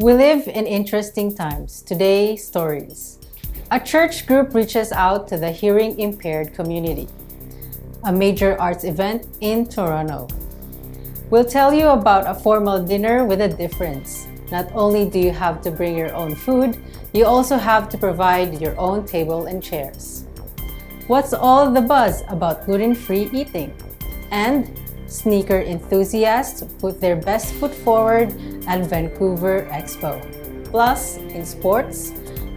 We live in interesting times. Today, stories. A church group reaches out to the hearing impaired community. A major arts event in Toronto. We'll tell you about a formal dinner with a difference. Not only do you have to bring your own food, you also have to provide your own table and chairs. What's all the buzz about gluten-free eating? And sneaker enthusiasts put their best foot forward at Vancouver Expo. Plus, in sports,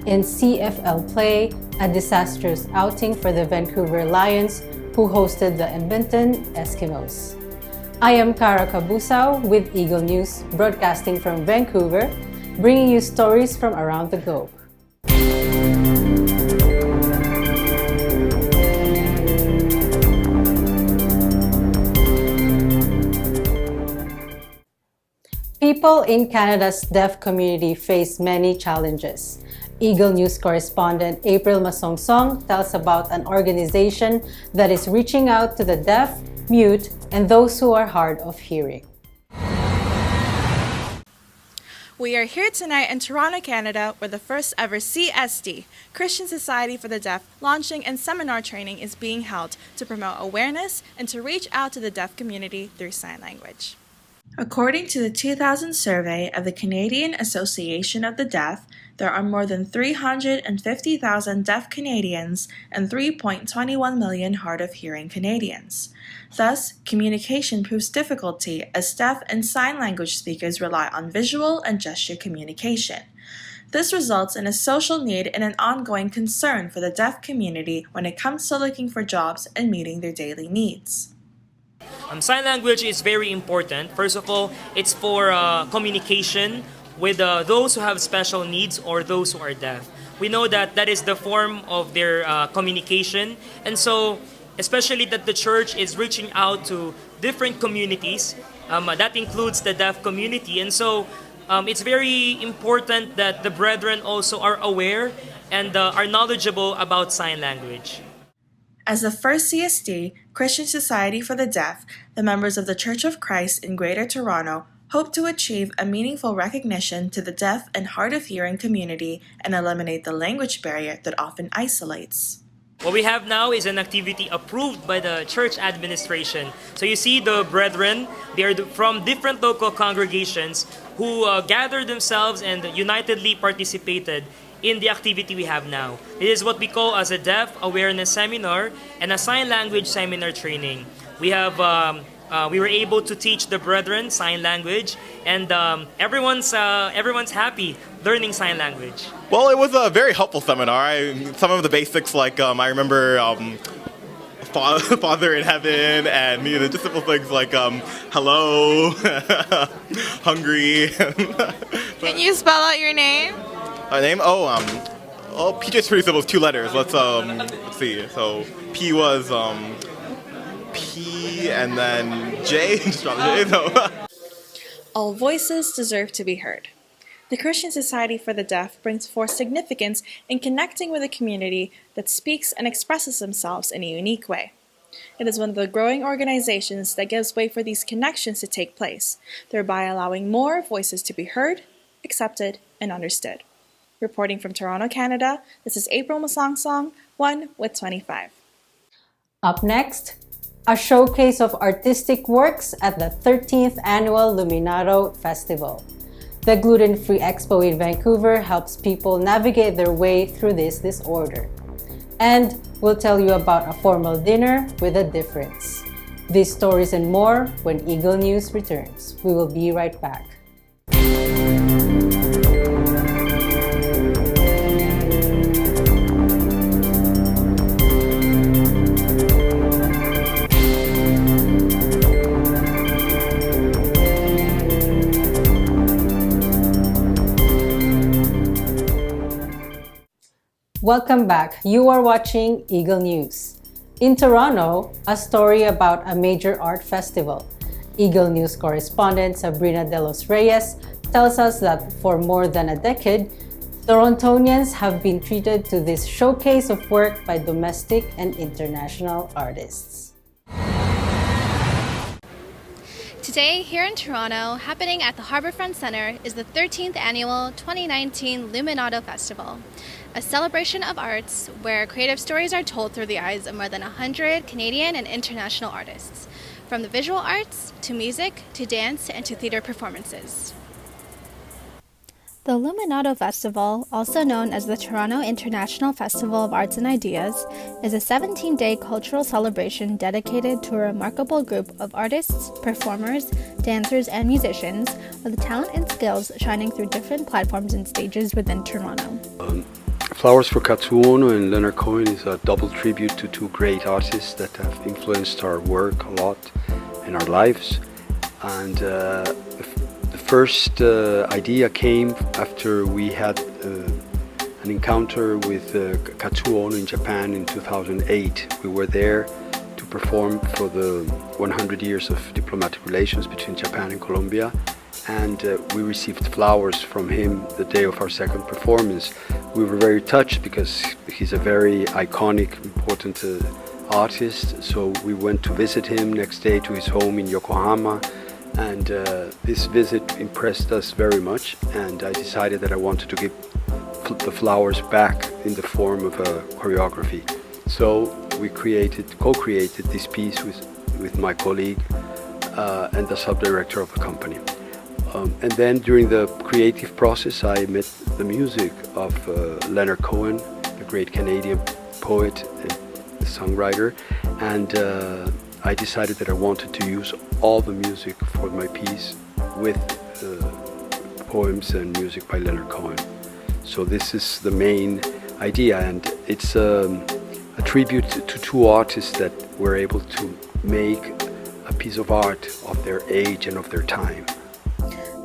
in CFL play, a disastrous outing for the Vancouver Lions who hosted the Edmonton Eskimos. I am Kara Kabusao with Eagle News, broadcasting from Vancouver, bringing you stories from around the globe. People in Canada's deaf community face many challenges. Eagle News correspondent April Masongsong tells about an organization that is reaching out to the deaf, mute, and those who are hard of hearing. We are here tonight in Toronto, Canada, where the first ever CSD, Christian Society for the Deaf, launching and seminar training is being held to promote awareness and to reach out to the deaf community through sign language. According to the 2000 survey of the Canadian Association of the Deaf, there are more than 350,000 deaf Canadians and 3.21 million hard of hearing Canadians. Thus, communication proves difficulty as deaf and sign language speakers rely on visual and gesture communication. This results in a social need and an ongoing concern for the deaf community when it comes to looking for jobs and meeting their daily needs. Sign language is very important. First of all, it's for communication with those who have special needs or those who are deaf. We know that that is the form of their communication, and so especially that the church is reaching out to different communities. That includes the deaf community, and so it's very important that the brethren also are aware and are knowledgeable about sign language. As the first CSD, Christian Society for the Deaf, the members of the Church of Christ in Greater Toronto hope to achieve a meaningful recognition to the deaf and hard of hearing community and eliminate the language barrier that often isolates. What we have now is an activity approved by the church administration. So you see the brethren, they are from different local congregations who gathered themselves and unitedly participated in the activity we have now. It is what we call as a deaf awareness seminar and a sign language seminar training. We were able to teach the brethren sign language, and everyone's happy learning sign language. Well, it was a very helpful seminar. Some of the basics, like I remember Father in heaven, and just simple things like hello, hungry. Can you spell out your name? My name? PJ's pretty simple. It's 2 letters. Let's see. So P was P and then J. Just drop the J. So. All voices deserve to be heard. The Christian Society for the Deaf brings forth significance in connecting with a community that speaks and expresses themselves in a unique way. It is one of the growing organizations that gives way for these connections to take place, thereby allowing more voices to be heard, accepted, and understood. Reporting from Toronto, Canada, this is April Masongsong, 1 with 25. Up next, a showcase of artistic works at the 13th Annual Luminato Festival. The Gluten-Free Expo in Vancouver helps people navigate their way through this disorder. And we'll tell you about a formal dinner with a difference. These stories and more when Eagle News returns. We will be right back. Welcome back. You are watching Eagle News. In Toronto, a story about a major art festival. Eagle News correspondent Sabrina De Los Reyes tells us that for more than a decade, Torontonians have been treated to this showcase of work by domestic and international artists. Today, here in Toronto, happening at the Harbourfront Centre, is the 13th annual 2019 Luminato Festival, a celebration of arts where creative stories are told through the eyes of more than 100 Canadian and international artists, from the visual arts, to music, to dance, and to theatre performances. The Luminato Festival, also known as the Toronto International Festival of Arts and Ideas, is a 17-day cultural celebration dedicated to a remarkable group of artists, performers, dancers, and musicians with talent and skills shining through different platforms and stages within Toronto. Flowers for Katsuono and Leonard Cohen is a double tribute to two great artists that have influenced our work a lot in our lives. And the first idea came after we had an encounter with Katsuono in Japan in 2008. We were there to perform for the 100 years of diplomatic relations between Japan and Colombia, and we received flowers from him the day of our second performance. We were very touched because he's a very iconic, important artist, so we went to visit him next day to his home in Yokohama, and this visit impressed us very much, and I decided that I wanted to give the flowers back in the form of a choreography. So we co-created this piece with my colleague and the sub-director of the company. And then during the creative process, I met the music of Leonard Cohen, the great Canadian poet and songwriter, and I decided that I wanted to use all the music for my piece with poems and music by Leonard Cohen. So this is the main idea, and it's a tribute to two artists that were able to make a piece of art of their age and of their time.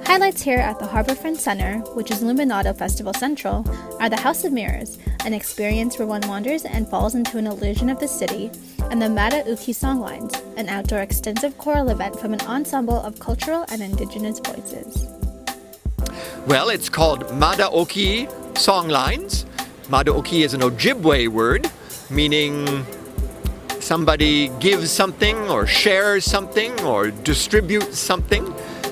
Highlights here at the Harbourfront Centre, which is Luminato Festival Central, are the House of Mirrors, an experience where one wanders and falls into an illusion of the city, and the Mada Uki Songlines, an outdoor extensive choral event from an ensemble of cultural and indigenous voices. Well, it's called Mada Oki Songlines. Mada Oki is an Ojibwe word, meaning somebody gives something or shares something or distributes something.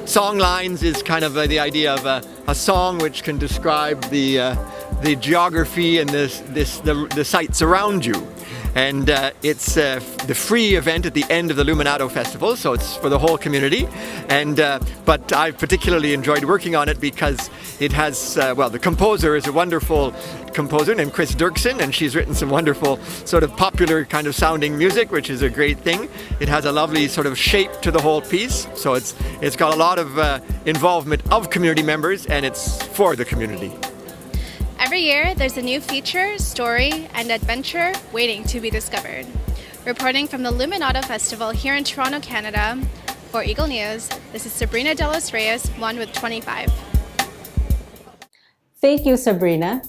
Songlines is kind of the idea of a song which can describe the geography and the sights around you. And it's the free event at the end of the Luminato Festival, so it's for the whole community. And but I particularly enjoyed working on it because it has, the composer is a wonderful composer named Chris Dirksen, and she's written some wonderful sort of popular kind of sounding music, which is a great thing. It has a lovely sort of shape to the whole piece, so it's got a lot of involvement of community members, and it's for the community. Every year, there's a new feature, story, and adventure waiting to be discovered. Reporting from the Luminato Festival here in Toronto, Canada, for Eagle News, this is Sabrina De Los Reyes, 1 with 25. Thank you, Sabrina.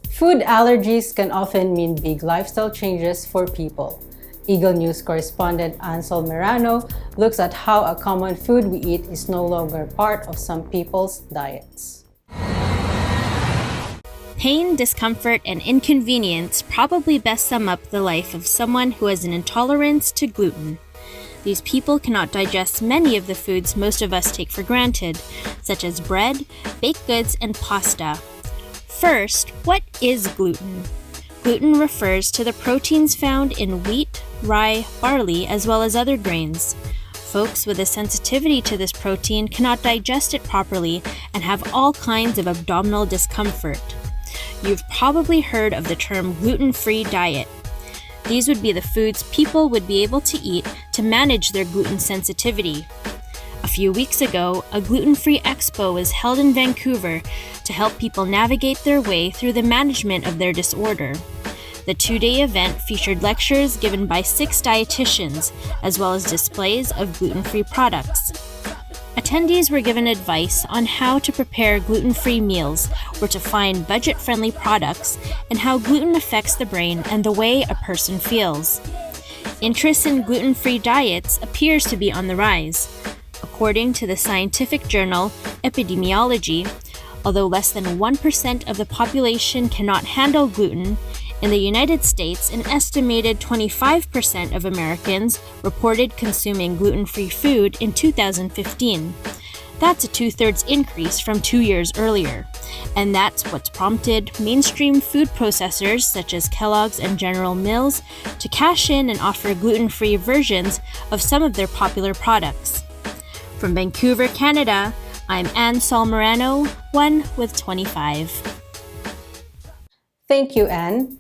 Food allergies can often mean big lifestyle changes for people. Eagle News correspondent Ansel Merano looks at how a common food we eat is no longer part of some people's diets. Pain, discomfort, and inconvenience probably best sum up the life of someone who has an intolerance to gluten. These people cannot digest many of the foods most of us take for granted, such as bread, baked goods, and pasta. First, what is gluten? Gluten refers to the proteins found in wheat, rye, barley, as well as other grains. Folks with a sensitivity to this protein cannot digest it properly and have all kinds of abdominal discomfort. You've probably heard of the term gluten-free diet. These would be the foods people would be able to eat to manage their gluten sensitivity. A few weeks ago, a gluten-free expo was held in Vancouver to help people navigate their way through the management of their disorder. The 2-day event featured lectures given by 6 dietitians, as well as displays of gluten-free products. Attendees were given advice on how to prepare gluten-free meals, where to find budget-friendly products, and how gluten affects the brain and the way a person feels. Interest in gluten-free diets appears to be on the rise. According to the scientific journal Epidemiology, although less than 1% of the population cannot handle gluten, In the United States, an estimated 25% of Americans reported consuming gluten-free food in 2015. That's a 2/3 increase from 2 years earlier. And that's what's prompted mainstream food processors such as Kellogg's and General Mills to cash in and offer gluten-free versions of some of their popular products. From Vancouver, Canada, I'm Anne Solmerano, 1 with 25. Thank you, Anne.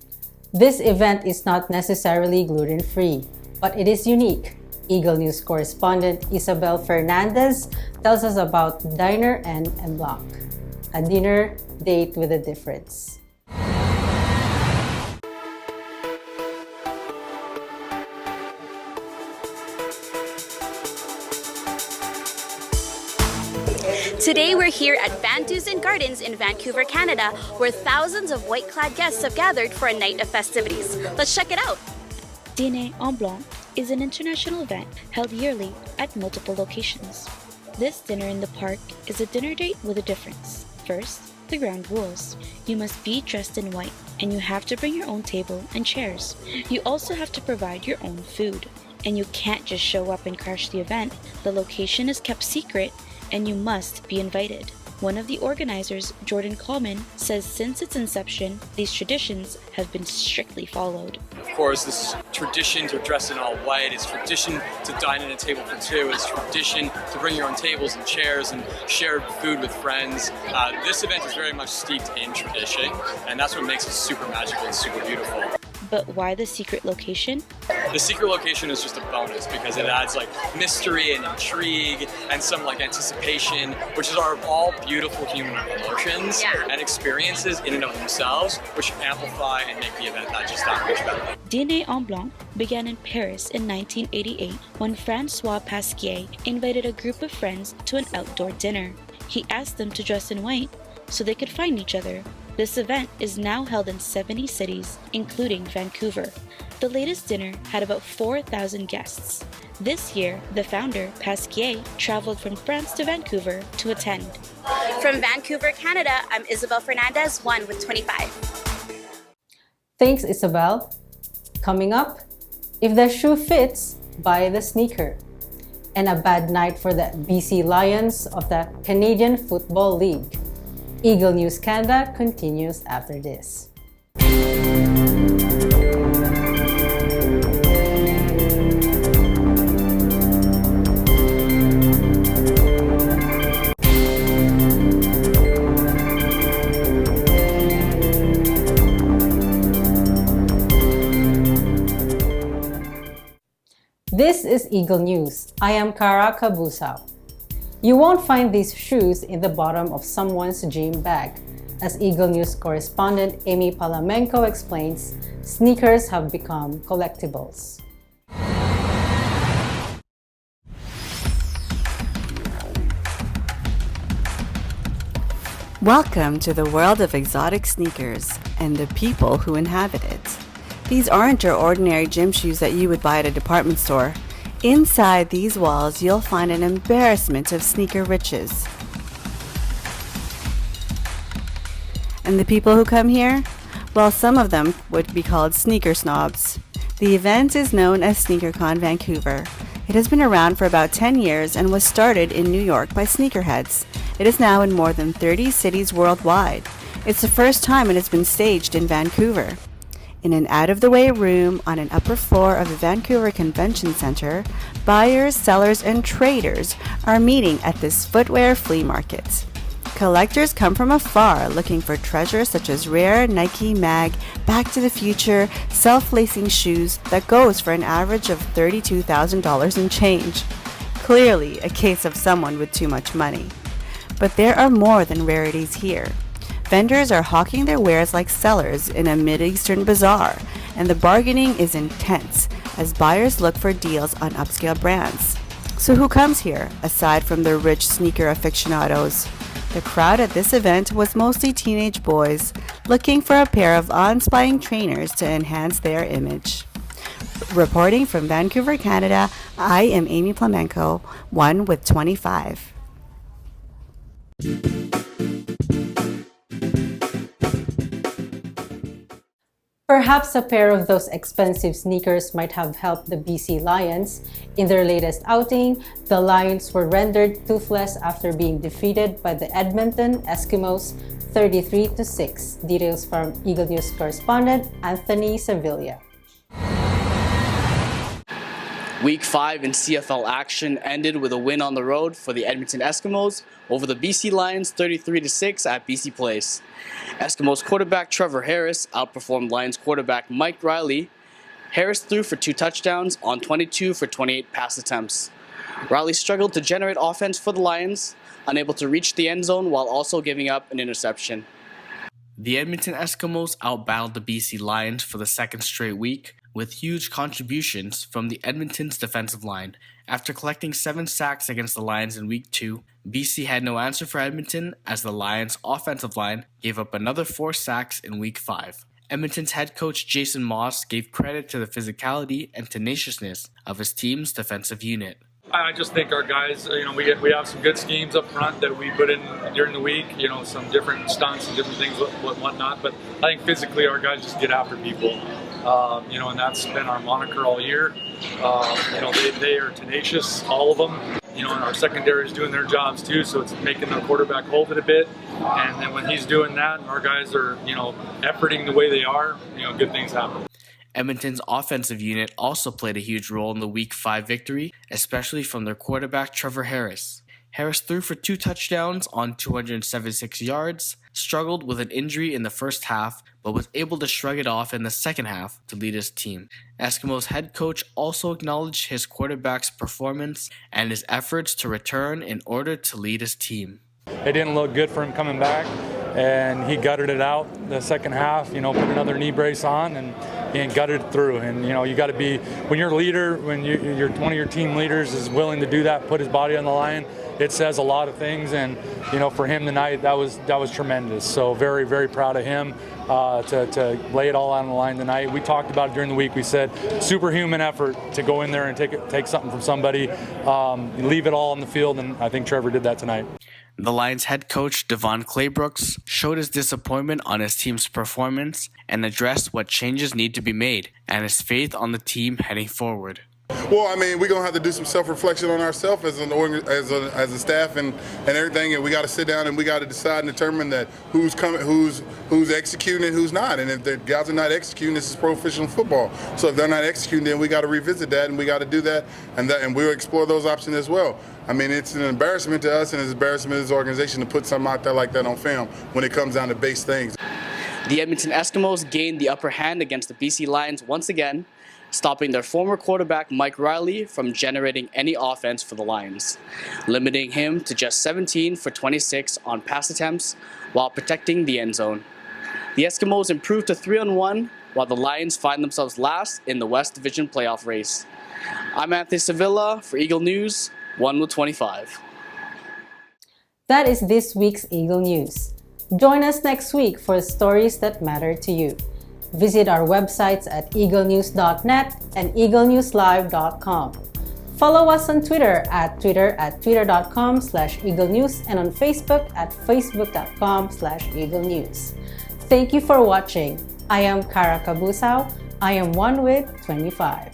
This event is not necessarily gluten-free, but it is unique. Eagle News correspondent Isabel Fernandez tells us about Diner en Blanc, a dinner date with a difference. Today we're here at Van Dusen Gardens in Vancouver, Canada, where thousands of white-clad guests have gathered for a night of festivities. Let's check it out. Dîner en Blanc is an international event held yearly at multiple locations. This dinner in the park is a dinner date with a difference. First, the ground rules. You must be dressed in white, and you have to bring your own table and chairs. You also have to provide your own food, and you can't just show up and crash the event. The location is kept secret, and you must be invited. One of the organizers, Jordan Coleman, says since its inception, these traditions have been strictly followed. Of course, this tradition to dress in all white, it's tradition to dine at a table for two, it's tradition to bring your own tables and chairs and share food with friends. This event is very much steeped in tradition, and that's what makes it super magical and super beautiful. But why the secret location? The secret location is just a bonus because it adds mystery and intrigue and some anticipation, which are all beautiful human emotions and experiences in and of themselves, which amplify and make the event just that much better. Dîner en Blanc began in Paris in 1988 when Francois Pasquier invited a group of friends to an outdoor dinner. He asked them to dress in white so they could find each other. This event is now held in 70 cities, including Vancouver. The latest dinner had about 4,000 guests. This year, the founder, Pasquier, traveled from France to Vancouver to attend. From Vancouver, Canada, I'm Isabel Fernandez, 1 with 25. Thanks, Isabel. Coming up, if the shoe fits, buy the sneaker. And a bad night for the BC Lions of the Canadian Football League. Eagle News Canada continues after this. This is Eagle News. I am Kara Kabusao. You won't find these shoes in the bottom of someone's gym bag. As Eagle News correspondent Amy Palamenko explains, sneakers have become collectibles. Welcome to the world of exotic sneakers and the people who inhabit it. These aren't your ordinary gym shoes that you would buy at a department store. Inside these walls, you'll find an embarrassment of sneaker riches. And the people who come here? Well, some of them would be called sneaker snobs. The event is known as SneakerCon Vancouver. It has been around for about 10 years and was started in New York by sneakerheads. It is now in more than 30 cities worldwide. It's the first time it has been staged in Vancouver. In an out-of-the-way room on an upper floor of the Vancouver Convention Center, buyers, sellers, and traders are meeting at this footwear flea market. Collectors come from afar looking for treasures such as rare Nike Mag, Back to the Future, self-lacing shoes that goes for an average of $32,000 in change. Clearly a case of someone with too much money. But there are more than rarities here. Vendors are hawking their wares like sellers in a Mideastern bazaar, and the bargaining is intense as buyers look for deals on upscale brands. So who comes here, aside from the rich sneaker aficionados? The crowd at this event was mostly teenage boys looking for a pair of awe-inspiring trainers to enhance their image. Reporting from Vancouver, Canada, I am Amy Plamenko, 1 with 25. Perhaps a pair of those expensive sneakers might have helped the BC Lions. In their latest outing, the Lions were rendered toothless after being defeated by the Edmonton Eskimos 33-6. Details from Eagle News correspondent Anthony Sevilla. Week 5 in CFL action ended with a win on the road for the Edmonton Eskimos over the BC Lions 33-6 at BC Place. Eskimos quarterback Trevor Harris outperformed Lions quarterback Mike Riley. Harris threw for 2 touchdowns on 22 for 28 pass attempts. Riley struggled to generate offense for the Lions, unable to reach the end zone while also giving up an interception. The Edmonton Eskimos outbattled the BC Lions for the second straight week, with huge contributions from the Edmonton's defensive line. After collecting 7 sacks against the Lions in Week 2, BC had no answer for Edmonton as the Lions' offensive line gave up another 4 sacks in Week 5. Edmonton's head coach Jason Moss gave credit to the physicality and tenaciousness of his team's defensive unit. I just think our guys, we have some good schemes up front that we put in during the week, some different stunts and different things, whatnot. But I think physically our guys just get after people, and that's been our moniker all year. They are tenacious, all of them. And our secondary is doing their jobs too, so it's making the quarterback hold it a bit. And then when he's doing that, our guys are, efforting the way they are, good things happen. Edmonton's offensive unit also played a huge role in the Week 5 victory, especially from their quarterback Trevor Harris. Harris threw for 2 touchdowns on 276 yards, struggled with an injury in the first half, but was able to shrug it off in the second half to lead his team. Eskimos head coach also acknowledged his quarterback's performance and his efforts to return in order to lead his team. It didn't look good for him coming back, and he gutted it out the second half, put another knee brace on and gutted it through. And, you got to be, when you're a leader, when you're one of your team leaders is willing to do that, put his body on the line, it says a lot of things. And, for him tonight, that was tremendous. So very, very proud of him to lay it all on the line tonight. We talked about it during the week. We said superhuman effort to go in there and take something from somebody, leave it all on the field, and I think Trevor did that tonight. The Lions head coach Devon Claybrooks showed his disappointment on his team's performance and addressed what changes need to be made and his faith on the team heading forward. Well, we're going to have to do some self-reflection on ourselves as a staff and everything, and we got to sit down and we got to decide and determine that who's executing and who's not. And if the guys are not executing, this is professional football. So if they're not executing, then we got to revisit that and we got to do that, and we'll explore those options as well. It's an embarrassment to us and it's an embarrassment to this organization to put something out there like that on film when it comes down to base things. The Edmonton Eskimos gained the upper hand against the BC Lions once again, stopping their former quarterback Mike Riley from generating any offense for the Lions, limiting him to just 17 for 26 on pass attempts while protecting the end zone. The Eskimos improved to 3-1 while the Lions find themselves last in the West Division playoff race. I'm Anthony Sevilla for Eagle News, 1/25. That is this week's Eagle News. Join us next week for stories that matter to you. Visit our websites at eaglenews.net and eaglenewslive.com. Follow us on Twitter at twitter.com/eaglenews and on Facebook at facebook.com/eaglenews. Thank you for watching. I am Kara Kabusao. I am 1/25.